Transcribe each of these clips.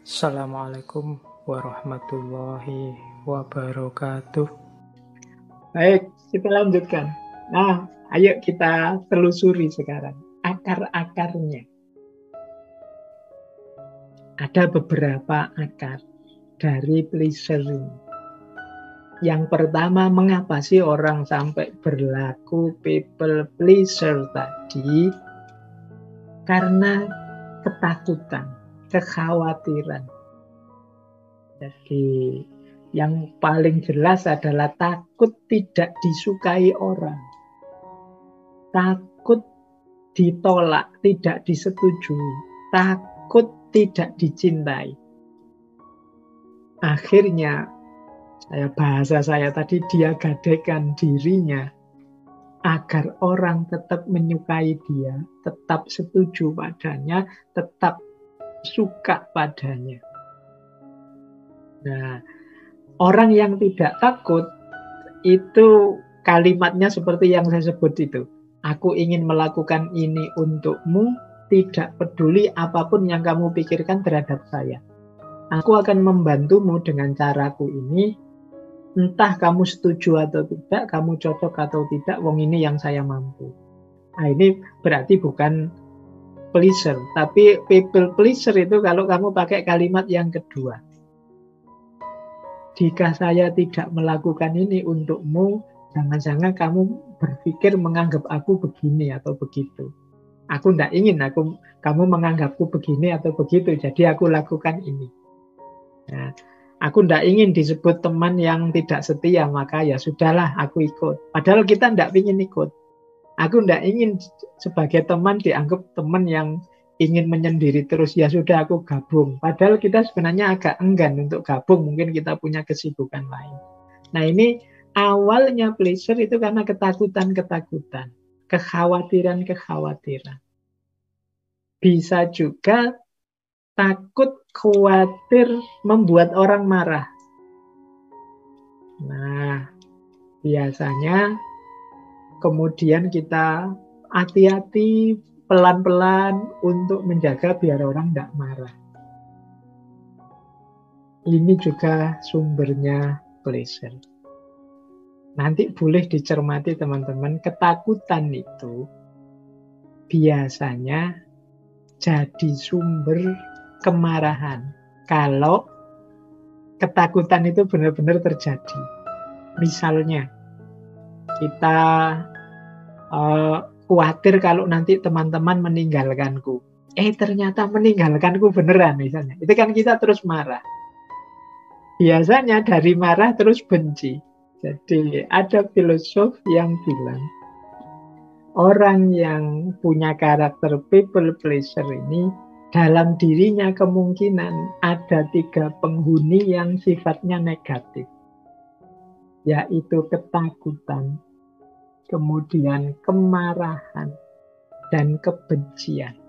Assalamualaikum warahmatullahi wabarakatuh. Baik, kita lanjutkan. Nah, ayo kita telusuri sekarang akar-akarnya. Ada beberapa akar dari pleasure. Yang pertama, mengapa sih orang sampai berlaku people pleaser tadi? Karena ketakutan, kekhawatiran. Jadi yang paling jelas adalah takut tidak disukai orang. Takut ditolak, tidak disetujui. Takut tidak dicintai. Akhirnya, bahasa saya tadi, dia gadaikan dirinya agar orang tetap menyukai dia, tetap setuju padanya, tetap suka padanya. Nah, orang yang tidak takut itu kalimatnya seperti yang saya sebut itu. Aku ingin melakukan ini untukmu, tidak peduli apapun yang kamu pikirkan terhadap saya. Aku akan membantumu dengan caraku ini, entah kamu setuju atau tidak, kamu cocok atau tidak, wong ini yang saya mampu. Nah, ini berarti bukan pleaser, tapi people pleaser itu kalau kamu pakai kalimat yang kedua. Jika saya tidak melakukan ini untukmu, jangan-jangan kamu berpikir menganggap aku begini atau begitu. Aku tidak ingin kamu menganggapku begini atau begitu, jadi aku lakukan ini. Nah, aku tidak ingin disebut teman yang tidak setia, maka ya sudahlah aku ikut. Padahal kita tidak ingin ikut. Aku tidak ingin sebagai teman dianggap teman yang ingin menyendiri terus, ya sudah aku gabung. Padahal kita sebenarnya agak enggan untuk gabung, mungkin kita punya kesibukan lain. Nah, ini awalnya pleasure itu karena ketakutan-ketakutan, kekhawatiran-kekhawatiran. Bisa juga takut, khawatir membuat orang marah. Nah, biasanya kemudian kita hati-hati, pelan-pelan untuk menjaga biar orang tidak marah. Ini juga sumbernya pleasure. Nanti boleh dicermati teman-teman, ketakutan itu biasanya jadi sumber kemarahan kalau ketakutan itu benar-benar terjadi. Misalnya, kita khawatir kalau nanti teman-teman meninggalkanku. Ternyata meninggalkanku beneran misalnya. Itu kan kita terus marah. Biasanya dari marah terus benci. Jadi ada filosof yang bilang, orang yang punya karakter people pleaser ini, dalam dirinya kemungkinan ada 3 penghuni yang sifatnya negatif. Yaitu ketakutan, kemudian kemarahan, dan kebencian.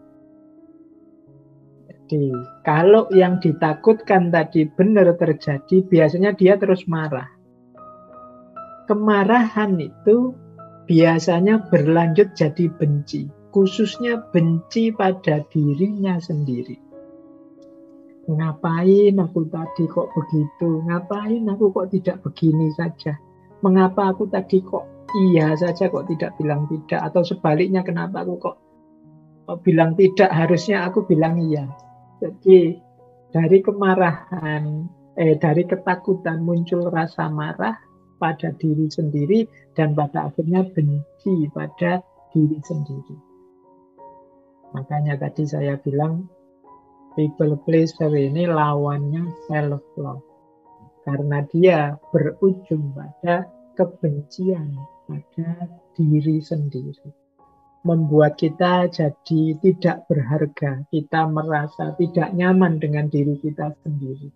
Jadi, kalau yang ditakutkan tadi benar terjadi, biasanya dia terus marah. Kemarahan itu biasanya berlanjut jadi benci, khususnya benci pada dirinya sendiri. Ngapain aku tadi kok begitu? Ngapain aku kok tidak begini saja? Mengapa aku tadi kok iya saja kok tidak bilang tidak? Atau sebaliknya, kenapa aku kok bilang tidak, harusnya aku bilang iya. Jadi dari kemarahan, dari ketakutan muncul rasa marah pada diri sendiri dan pada akhirnya benci pada diri sendiri. Makanya tadi saya bilang people pleaser ini lawannya self love. Karena dia berujung pada kebencian pada diri sendiri. Membuat kita jadi tidak berharga, kita merasa tidak nyaman dengan diri kita sendiri.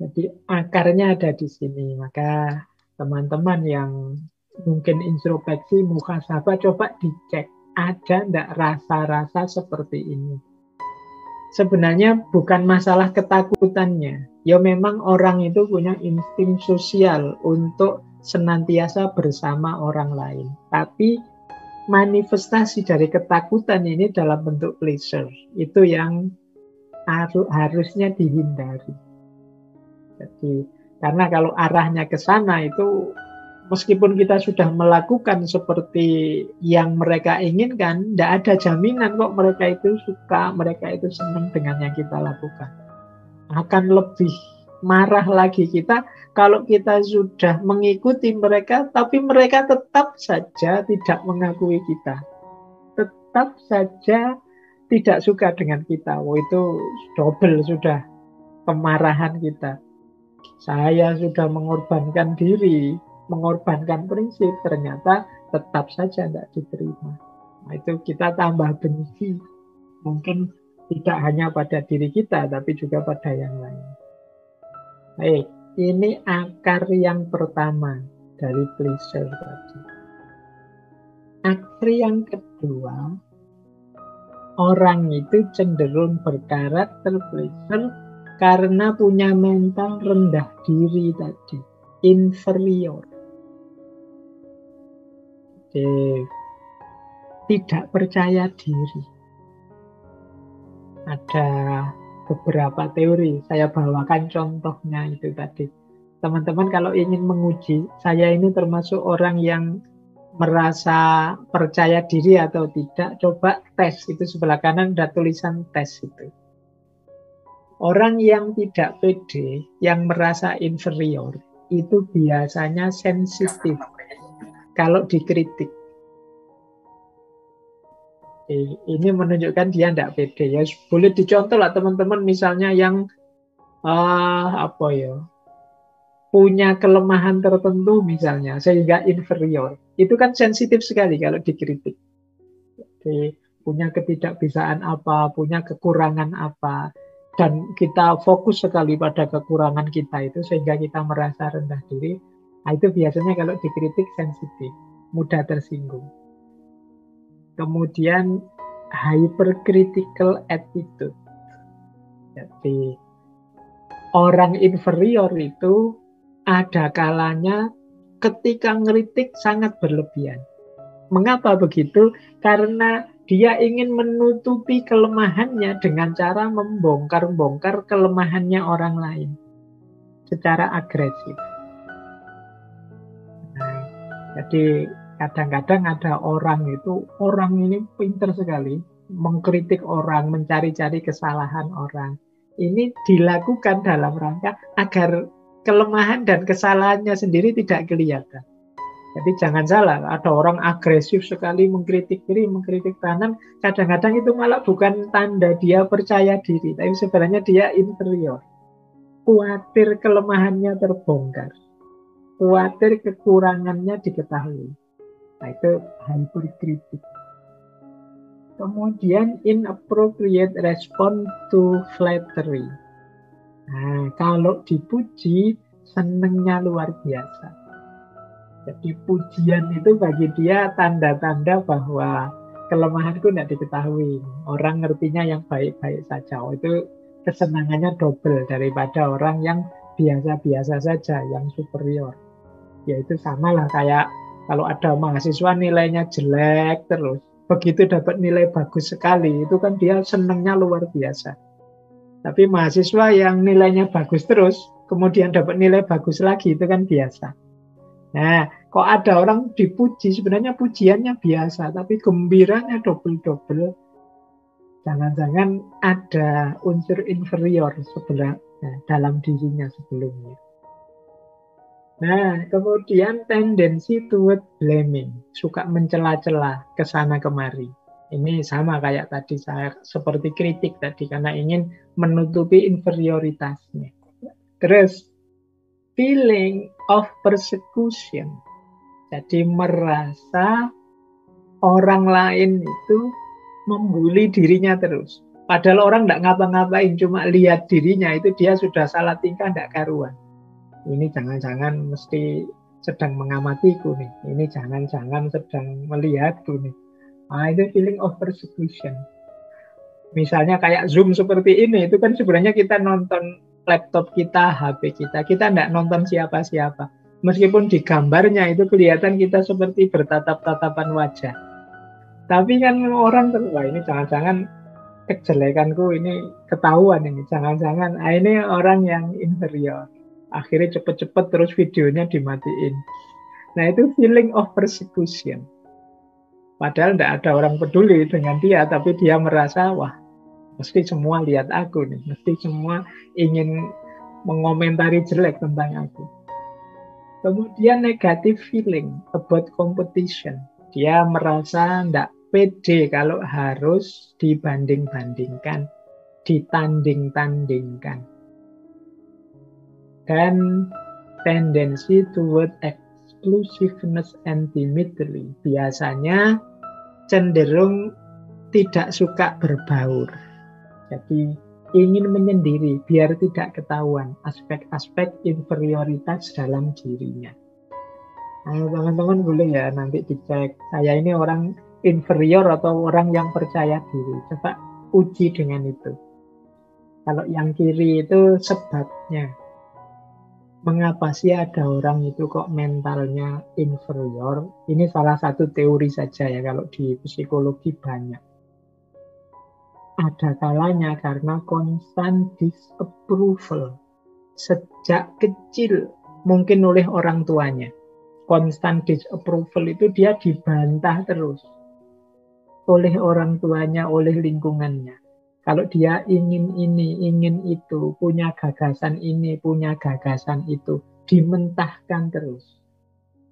Jadi akarnya ada di sini. Maka teman-teman yang mungkin introspeksi, muhasabah, coba dicek ada enggak rasa-rasa seperti ini. Sebenarnya bukan masalah ketakutannya. Ya memang orang itu punya insting sosial untuk senantiasa bersama orang lain. Tapi manifestasi dari ketakutan ini dalam bentuk pleasure. Itu yang harusnya dihindari. Jadi karena kalau arahnya ke sana itu, meskipun kita sudah melakukan seperti yang mereka inginkan, tidak ada jaminan kok mereka itu suka, mereka itu senang dengan yang kita lakukan. Akan lebih marah lagi kita kalau kita sudah mengikuti mereka, tapi mereka tetap saja tidak mengakui kita. Tetap saja tidak suka dengan kita. Oh, itu double sudah kemarahan kita. Saya sudah mengorbankan diri, mengorbankan prinsip, ternyata tetap saja tidak diterima. Nah, itu kita tambah benci. Mungkin tidak hanya pada diri kita, tapi juga pada yang lain. Baik, ini akar yang pertama dari pleasure tadi. Akar yang kedua, orang itu cenderung berkarakter pleasure karena punya mental rendah diri tadi, inferior. Jadi, tidak percaya diri. Ada beberapa teori, saya bawakan contohnya itu tadi. Teman-teman kalau ingin menguji, saya ini termasuk orang yang merasa percaya diri atau tidak, coba tes, itu sebelah kanan ada tulisan tes itu. Orang yang tidak pede, yang merasa inferior, itu biasanya sensitif kalau dikritik. Ini menunjukkan dia tidak pede. Ya, boleh dicontoh lah teman-teman, misalnya yang punya kelemahan tertentu misalnya, sehingga inferior. Itu kan sensitif sekali kalau dikritik. Jadi, punya ketidakbisaan apa, punya kekurangan apa, dan kita fokus sekali pada kekurangan kita itu sehingga kita merasa rendah diri. Nah, itu biasanya kalau dikritik sensitif, mudah tersinggung. Kemudian hypercritical attitude. Jadi orang inferior itu ada kalanya ketika ngeritik sangat berlebihan. Mengapa begitu? Karena dia ingin menutupi kelemahannya dengan cara membongkar-bongkar kelemahannya orang lain secara agresif. Nah, jadi kadang-kadang ada orang ini pintar sekali mengkritik orang, mencari-cari kesalahan orang. Ini dilakukan dalam rangka agar kelemahan dan kesalahannya sendiri tidak kelihatan. Jadi jangan salah, ada orang agresif sekali mengkritik kiri, mengkritik kanan, kadang-kadang itu malah bukan tanda dia percaya diri, tapi sebenarnya dia inferior. Khawatir kelemahannya terbongkar, khawatir kekurangannya diketahui. Nah, itu hyperkritik. Kemudian inappropriate response to flattery. Nah, kalau dipuji, senengnya luar biasa. Jadi pujian itu bagi dia tanda-tanda bahwa kelemahanku tidak diketahui. Orang ngertinya yang baik-baik saja. Oh, itu kesenangannya double daripada orang yang biasa-biasa saja, yang superior. Ya itu samalah kayak kalau ada mahasiswa nilainya jelek terus, begitu dapat nilai bagus sekali, itu kan dia senangnya luar biasa. Tapi mahasiswa yang nilainya bagus terus, kemudian dapat nilai bagus lagi, itu kan biasa. Nah, kok ada orang dipuji, sebenarnya pujiannya biasa, tapi gembiranya double-double. Jangan-jangan ada unsur inferior dalam dirinya sebelumnya. Nah, kemudian tendensi toward blaming, suka mencela-cela ke sana kemari. Ini sama kayak tadi saya seperti kritik tadi karena ingin menutupi inferioritasnya. Terus feeling of persecution. Jadi merasa orang lain itu membuli dirinya terus. Padahal orang tidak ngapa-ngapain, cuma lihat dirinya itu dia sudah salah tingkah, tidak karuan. Ini jangan-jangan mesti sedang mengamatiku nih. Ini jangan-jangan sedang melihatku nih. Nah, itu feeling of persecution. Misalnya kayak Zoom seperti ini, itu kan sebenarnya kita nonton laptop kita, HP kita tidak nonton siapa-siapa. Meskipun di gambarnya itu kelihatan kita seperti bertatap-tatapan wajah. Tapi kan orang wah ini jangan-jangan kejelekanku ini ketahuan ini. Jangan-jangan ini orang yang inferior. Akhirnya cepet-cepet terus videonya dimatiin. Nah itu feeling of persecution. Padahal tidak ada orang peduli dengan dia, tapi dia merasa, wah, mesti semua lihat aku nih, mesti semua ingin mengomentari jelek tentang aku. Kemudian negative feeling about competition. Dia merasa tidak pede kalau harus dibanding-bandingkan, ditanding-tandingkan. Dan tendency toward exclusiveness and timidity. Biasanya cenderung tidak suka berbaur. Jadi ingin menyendiri biar tidak ketahuan aspek-aspek inferioritas dalam dirinya. Nah, teman-teman boleh ya nanti dicek, saya ini orang inferior atau orang yang percaya diri. Coba uji dengan itu. Kalau yang kiri itu sebabnya. Mengapa sih ada orang itu kok mentalnya inferior? Ini salah satu teori saja ya, kalau di psikologi banyak. Ada kalanya karena constant disapproval. Sejak kecil, mungkin oleh orang tuanya. Constant disapproval itu dia dibantah terus. Oleh orang tuanya, oleh lingkungannya. Kalau dia ingin ini, ingin itu, punya gagasan ini, punya gagasan itu, dimentahkan terus.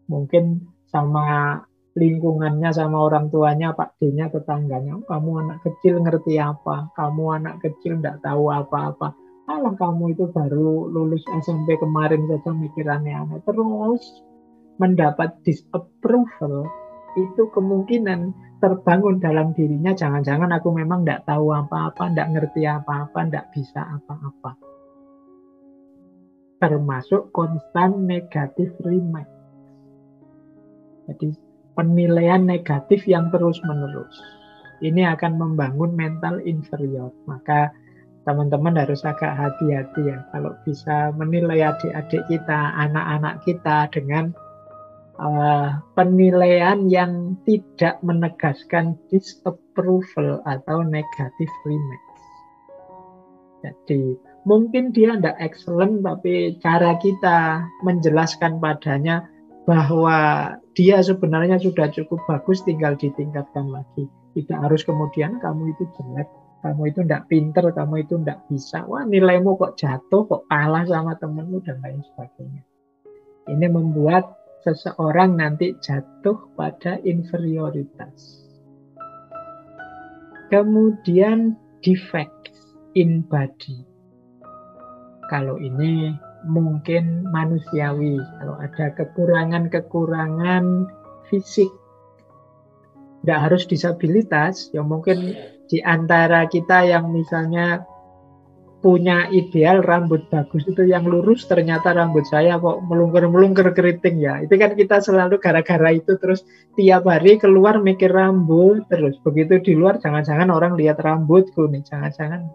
Mungkin sama lingkungannya, sama orang tuanya, Pak D-nya, tetangganya, kamu anak kecil ngerti apa? Kamu anak kecil nggak tahu apa-apa. Alah kamu itu baru lulus SMP kemarin saja mikir aneh-aneh. Terus mendapat disapproval, itu kemungkinan terbangun dalam dirinya, jangan-jangan aku memang tidak tahu apa-apa, tidak ngerti apa-apa, tidak bisa apa-apa. Termasuk constant negative remark. Jadi penilaian negatif yang terus-menerus. Ini akan membangun mental inferior. Maka teman-teman harus agak hati-hati ya kalau bisa menilai adik-adik kita, anak-anak kita dengan penilaian yang tidak menegaskan disapproval atau negative remarks. Jadi mungkin dia tidak excellent, tapi cara kita menjelaskan padanya bahwa dia sebenarnya sudah cukup bagus, tinggal ditingkatkan lagi. Tidak harus kemudian kamu itu jelek, kamu itu tidak pinter, kamu itu tidak bisa. Wah, nilaimu kok jatuh, kok kalah sama temenmu dan lain sebagainya. Ini membuat seseorang nanti jatuh pada inferioritas. Kemudian defects in body. Kalau ini mungkin manusiawi, kalau ada kekurangan-kekurangan fisik. Tidak harus disabilitas, ya mungkin di antara kita yang misalnya punya ideal rambut bagus itu yang lurus, ternyata rambut saya kok melungker-melungker keriting ya. Itu kan kita selalu gara-gara itu terus tiap hari keluar mikir rambut terus. Begitu di luar jangan-jangan orang lihat rambutku nih, jangan-jangan.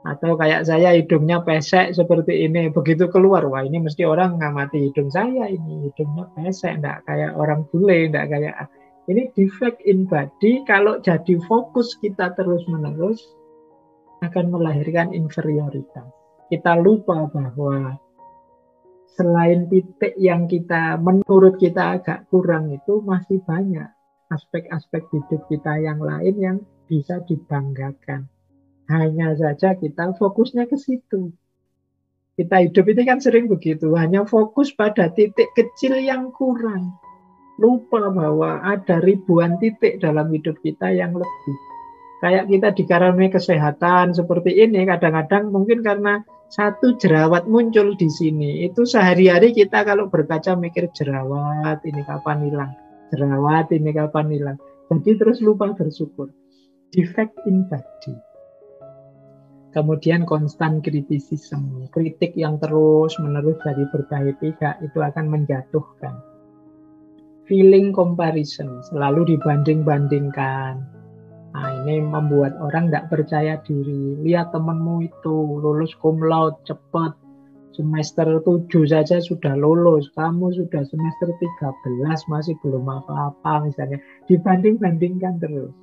Atau kayak saya hidungnya pesek seperti ini, begitu keluar, wah ini mesti orang ngamati hidung saya ini, hidungnya pesek, enggak kayak orang bule, enggak kayak. Ini defect in body, kalau jadi fokus kita terus-menerus akan melahirkan inferioritas. Kita lupa bahwa selain titik yang kita menurut kita agak kurang itu masih banyak aspek-aspek hidup kita yang lain yang bisa dibanggakan. Hanya saja kita fokusnya ke situ. Kita hidup ini kan sering begitu, hanya fokus pada titik kecil yang kurang. Lupa bahwa ada ribuan titik dalam hidup kita yang lebih. Kayak kita dikaruniai kesehatan seperti ini, kadang-kadang mungkin karena satu jerawat muncul di sini, itu sehari-hari kita kalau berkaca mikir jerawat ini kapan hilang, jerawat ini kapan hilang. Jadi terus lupa bersyukur. Defect in body. Kemudian constant criticism, kritik yang terus-menerus dari berbagai pihak itu akan menjatuhkan. Feeling comparison, selalu dibanding-bandingkan. Nah, ini membuat orang tidak percaya diri. Lihat temanmu itu lulus cum laude cepat. Semester 7 saja sudah lulus. Kamu sudah semester 13 masih belum apa-apa misalnya. Dibanding-bandingkan terus.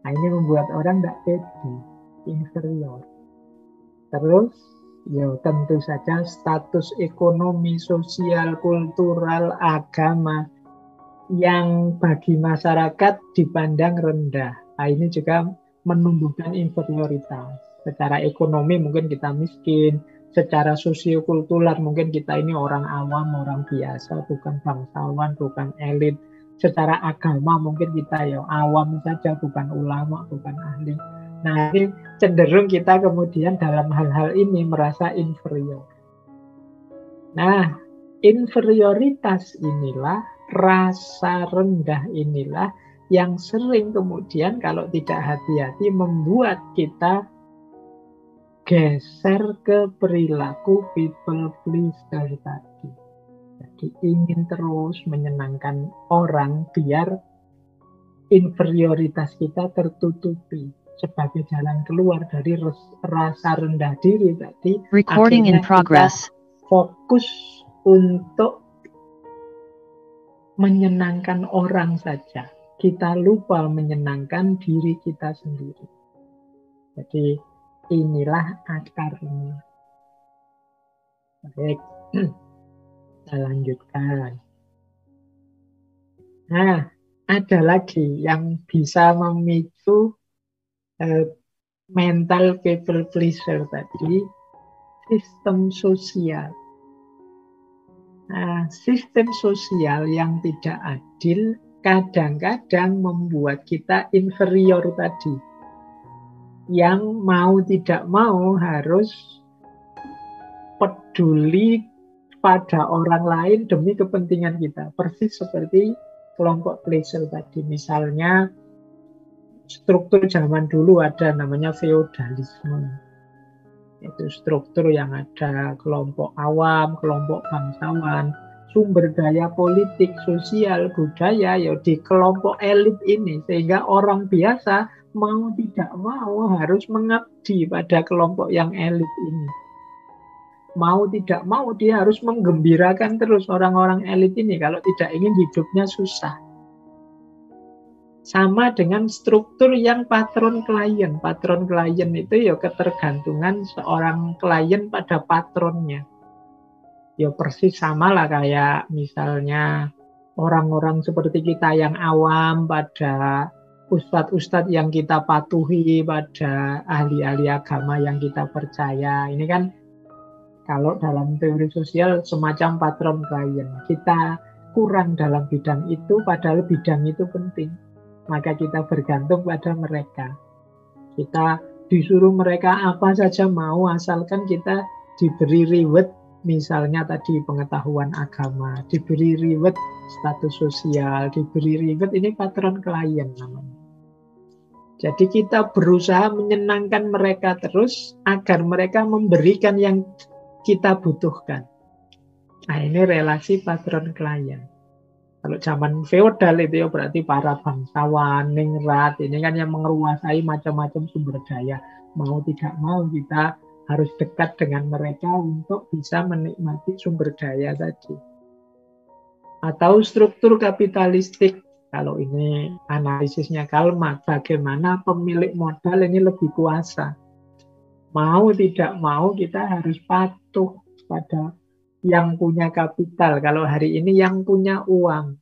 Nah, ini membuat orang tidak pede, inferior. Terus, ya tentu saja status ekonomi, sosial, kultural, agama yang bagi masyarakat dipandang rendah. Nah, ini juga menumbuhkan inferioritas. Secara ekonomi mungkin kita miskin, secara sosiokultural mungkin kita ini orang awam, orang biasa, bukan bangsawan, bukan elit. Secara agama mungkin kita ya awam saja, bukan ulama, bukan ahli. Nah, ini cenderung kita kemudian dalam hal-hal ini merasa inferior. Nah, inferioritas inilah, rasa rendah inilah yang sering kemudian kalau tidak hati-hati membuat kita geser ke perilaku people pleaser tadi. Jadi ingin terus menyenangkan orang biar inferioritas kita tertutupi sebagai jalan keluar dari rasa rendah diri tadi. Recording in progress. Fokus untuk menyenangkan orang saja. Kita lupa menyenangkan diri kita sendiri. Jadi inilah akarnya. Baik, kita lanjutkan. Nah, ada lagi yang bisa memicu mental people pleaser tadi, sistem sosial. Nah, sistem sosial yang tidak adil kadang-kadang membuat kita inferior tadi. Yang mau tidak mau harus peduli pada orang lain demi kepentingan kita. Persis seperti kelompok pleaser tadi. Misalnya struktur zaman dulu ada namanya feodalisme. Itu struktur yang ada kelompok awam, kelompok bangsawan, sumber daya politik, sosial, budaya ya di kelompok elit ini. Sehingga orang biasa mau tidak mau harus mengabdi pada kelompok yang elit ini. Mau tidak mau dia harus menggembirakan terus orang-orang elit ini kalau tidak ingin hidupnya susah. Sama dengan struktur yang patron klien. Patron klien itu ya ketergantungan seorang klien pada patronnya. Ya persis sama lah kayak misalnya orang-orang seperti kita yang awam pada ustadz-ustadz yang kita patuhi, pada ahli-ahli agama yang kita percaya. Ini kan kalau dalam teori sosial semacam patron klien. Kita kurang dalam bidang itu padahal bidang itu penting. Maka kita bergantung pada mereka. Kita disuruh mereka apa saja mau asalkan kita diberi reward, misalnya tadi pengetahuan agama, diberi reward status sosial, diberi reward, ini patron klien namanya. Jadi kita berusaha menyenangkan mereka terus agar mereka memberikan yang kita butuhkan. Nah, ini relasi patron klien. Kalau zaman feodal itu ya berarti para bangsawan, ningrat, ini kan yang menguasai macam-macam sumber daya. Mau tidak mau kita harus dekat dengan mereka untuk bisa menikmati sumber daya tadi. Atau struktur kapitalistik, kalau ini analisisnya Karl Marx, bagaimana pemilik modal ini lebih kuasa. Mau tidak mau kita harus patuh pada yang punya kapital, kalau hari ini yang punya uang.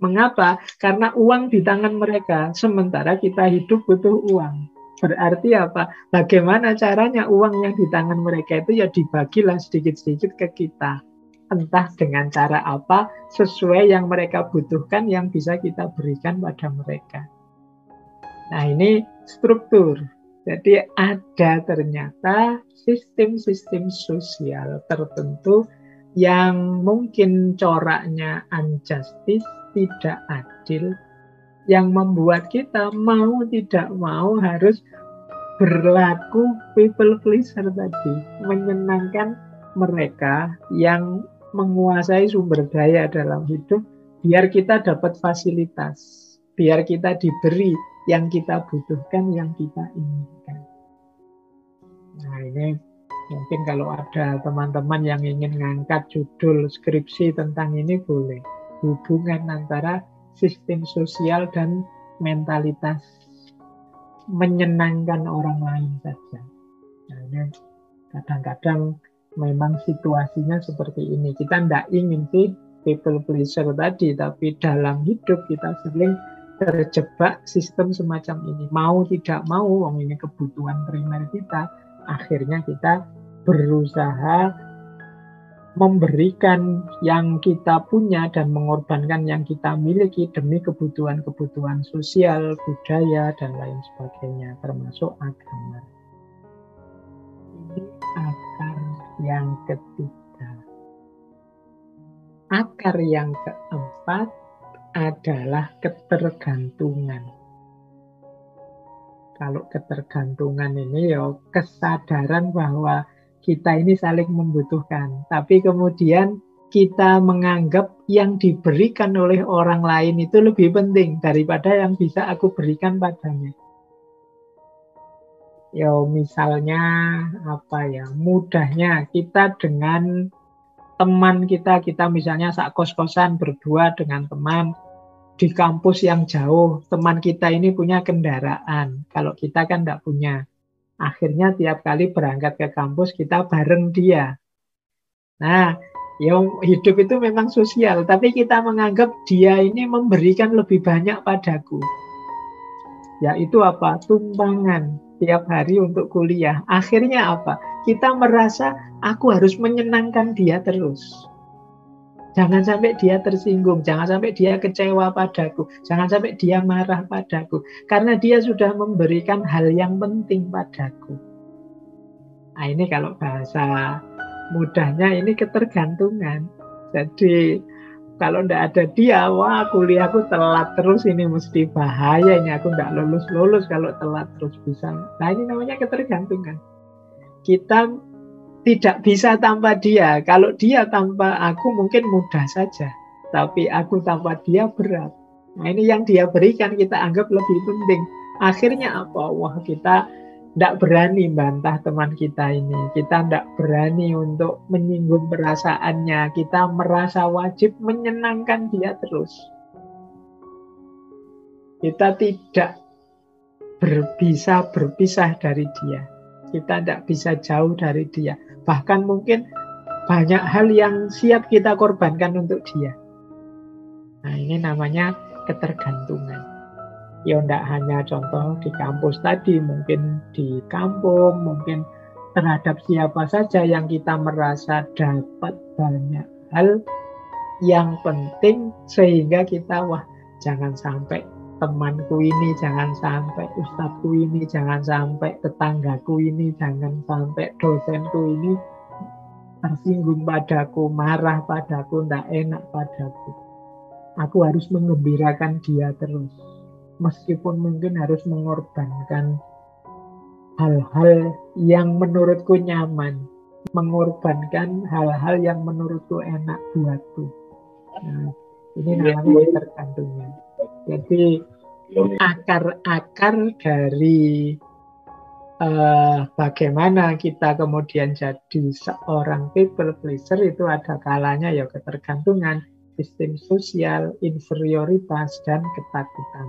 Mengapa? Karena uang di tangan mereka, sementara kita hidup butuh uang. Berarti apa? Bagaimana caranya uang yang di tangan mereka itu ya dibagilah sedikit-sedikit ke kita. Entah dengan cara apa, sesuai yang mereka butuhkan yang bisa kita berikan pada mereka. Nah, ini struktur. Jadi ada ternyata sistem-sistem sosial tertentu yang mungkin coraknya unjustice, tidak adil, yang membuat kita mau tidak mau harus berlaku people pleaser tadi, menyenangkan mereka yang menguasai sumber daya dalam hidup, biar kita dapat fasilitas, biar kita diberi yang kita butuhkan, yang kita inginkan. Nah, ini mungkin kalau ada teman-teman yang ingin ngangkat judul skripsi tentang ini boleh. Hubungan antara sistem sosial dan mentalitas menyenangkan orang lain saja. Nah, ini kadang-kadang memang situasinya seperti ini. Kita tidak ingin sih people pleaser tadi, tapi dalam hidup kita sering terjebak sistem semacam ini. Mau tidak mau, wong ini kebutuhan primer kita, akhirnya kita berusaha memberikan yang kita punya dan mengorbankan yang kita miliki demi kebutuhan-kebutuhan sosial, budaya, dan lain sebagainya, termasuk agama. Ini akar yang ketiga. Akar yang keempat adalah ketergantungan. Kalau ketergantungan ini ya kesadaran bahwa kita ini saling membutuhkan. Tapi kemudian kita menganggap yang diberikan oleh orang lain itu lebih penting daripada yang bisa aku berikan padanya. Ya misalnya apa ya, mudahnya kita dengan teman kita misalnya sak kos-kosan berdua dengan teman di kampus yang jauh. Teman kita ini punya kendaraan, kalau kita kan tidak punya. Akhirnya tiap kali berangkat ke kampus kita bareng dia. Nah, ya hidup itu memang sosial, tapi kita menganggap dia ini memberikan lebih banyak padaku. Yaitu apa? Tumpangan tiap hari untuk kuliah. Akhirnya apa? Kita merasa aku harus menyenangkan dia terus. Jangan sampai dia tersinggung, jangan sampai dia kecewa padaku, jangan sampai dia marah padaku, karena dia sudah memberikan hal yang penting padaku. Nah ini kalau bahasa mudahnya ini ketergantungan. Jadi kalau tidak ada dia, wah kuliahku telat terus, ini mesti bahaya, ini aku tidak lulus kalau telat terus bisa. Nah ini namanya ketergantungan. Kita tidak bisa tanpa dia. Kalau dia tanpa aku mungkin mudah saja. Tapi aku tanpa dia berat. Nah ini yang dia berikan kita anggap lebih penting. Akhirnya apa? Wah kita tidak berani bantah teman kita ini. Kita tidak berani untuk menyinggung perasaannya. Kita merasa wajib menyenangkan dia terus. Kita tidak bisa berpisah dari dia. Kita tidak bisa jauh dari dia. Bahkan mungkin banyak hal yang siap kita korbankan untuk dia. Nah ini namanya ketergantungan. Ya tidak hanya contoh di kampus tadi, mungkin di kampung, mungkin terhadap siapa saja yang kita merasa dapat banyak hal yang penting, sehingga kita wah jangan sampai temanku ini, jangan sampai ustadku ini, jangan sampai tetanggaku ini, jangan sampai dosenku ini tersinggung padaku, marah padaku, tidak enak padaku. Aku harus mengembirakan dia terus. Meskipun mungkin harus mengorbankan hal-hal yang menurutku nyaman, mengorbankan hal-hal yang menurutku enak buatku. Nah, ini namanya ketergantungan. Jadi akar-akar dari bagaimana kita kemudian jadi seorang people pleaser itu ada kalanya ya ketergantungan, sistem sosial, inferioritas, dan ketakutan.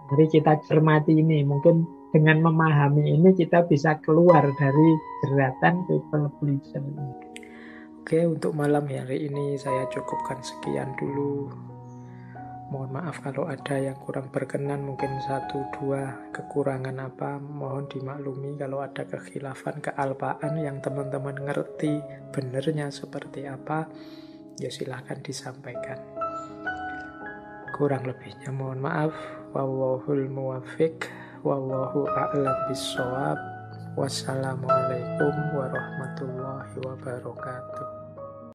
Mari kita cermati ini, mungkin dengan memahami ini kita bisa keluar dari jeratan people pleaser. Oke, untuk malam hari ini saya cukupkan sekian dulu. Mohon maaf kalau ada yang kurang berkenan, mungkin 1-2 kekurangan apa, mohon dimaklumi. Kalau ada kekhilafan, kealpaan yang teman-teman ngerti benernya seperti apa, ya silahkan disampaikan. Kurang lebihnya mohon maaf. Wallahul muwaffiq, wallahu a'lam bishawab. Wassalamualaikum warahmatullahi wabarakatuh.